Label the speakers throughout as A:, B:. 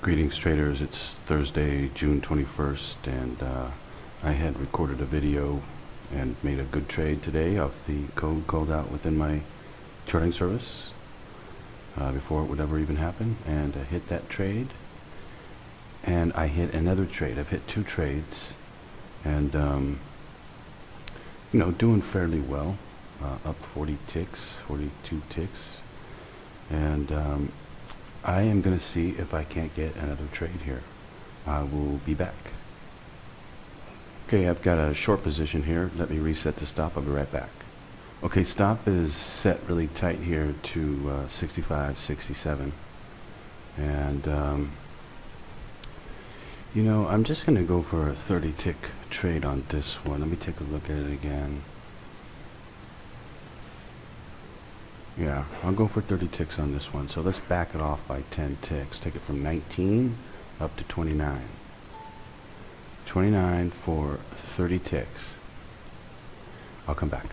A: Greetings traders, it's Thursday, June 21st, and I had recorded a video and made a good trade today of the code called out within my charting service before it would ever even happen, and I hit that trade, and I hit another trade. I've hit two trades, and doing fairly well, up 40 ticks, 42 ticks, and I am going to see if I can't get another trade here. I will be back. Okay, I've got a short position here. Let me reset the stop. I'll be right back. Okay, stop is set really tight here to 65, 67. And, I'm just going to go for a 30 tick trade on this one. Let me take a look at it again. Yeah, I'll go for 30 ticks on this one. So let's back it off by 10 ticks. Take it from 19 up to 29. 29 for 30 ticks. I'll come back.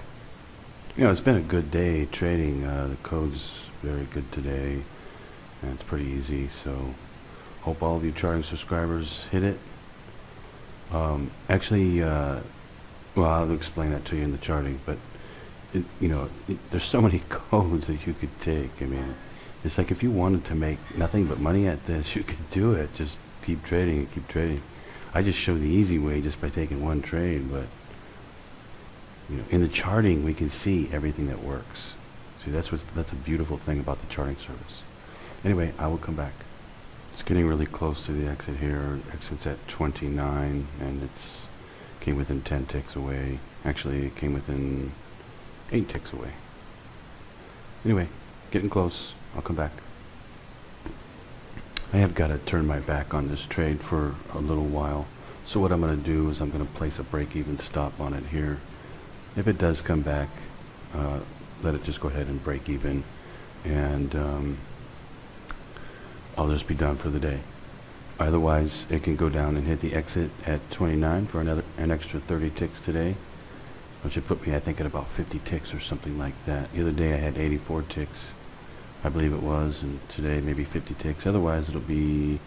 A: It's been a good day trading. The code's very good today, and it's pretty easy. So hope all of you charting subscribers hit it. Well, I'll explain that to you in the charting, but there's so many codes that you could take. I mean, it's like if you wanted to make nothing but money at this, you could do it. Just keep trading and keep trading. I just show the easy way just by taking one trade, but in the charting we can see everything that works. See, that's a beautiful thing about the charting service. Anyway, I will come back. It's getting really close to the exit here. Exit's at 29, and it's came within 10 ticks away. Actually, it came within 8 ticks away. Anyway, getting close. I'll come back. I have got to turn my back on this trade for a little while. So what I'm going to do is I'm going to place a break-even stop on it here. If it does come back, let it just go ahead and break even, and I'll just be done for the day. Otherwise, it can go down and hit the exit at 29 for an extra 30 ticks today, which would put me, I think, at about 50 ticks or something like that. The other day I had 84 ticks, I believe it was, and today maybe 50 ticks. Otherwise it'll be,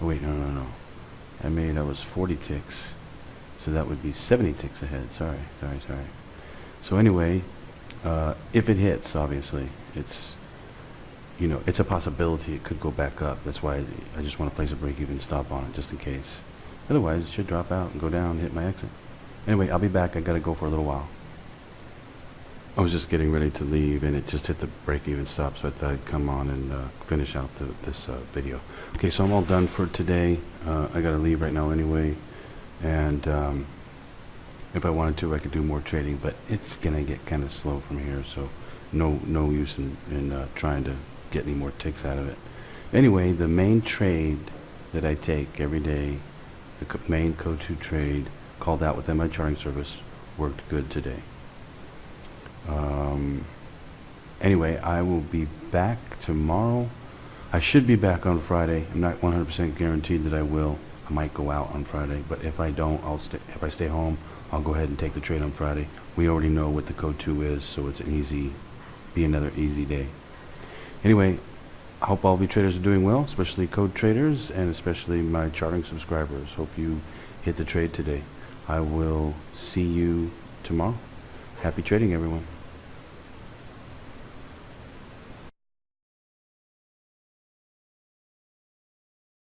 A: oh wait, no. I was 40 ticks, so that would be 70 ticks ahead. Sorry. So anyway, if it hits, obviously, it's a possibility it could go back up. That's why I just want to place a break-even stop on it, just in case. Otherwise it should drop out and go down and hit my exit. Anyway, I'll be back. I gotta go for a little while. I was just getting ready to leave, and it just hit the break-even stop, so I thought I'd come on and finish out this video. Okay, so I'm all done for today. I gotta leave right now anyway, and if I wanted to, I could do more trading, but it's gonna get kind of slow from here, so no use in trying to get any more ticks out of it. Anyway, the main trade that I take every day, the main Code2 trade, called out within my charting service, worked good today. Anyway, I will be back tomorrow. I should be back on Friday. I'm not 100% guaranteed that I will. I might go out on Friday, but if I don't, if I stay home, I'll go ahead and take the trade on Friday. We already know what the Code2 is, so it's be another easy day. Anyway, I hope all of you traders are doing well, especially code traders, and especially my charting subscribers. Hope you hit the trade today. I will see you tomorrow. Happy trading, everyone.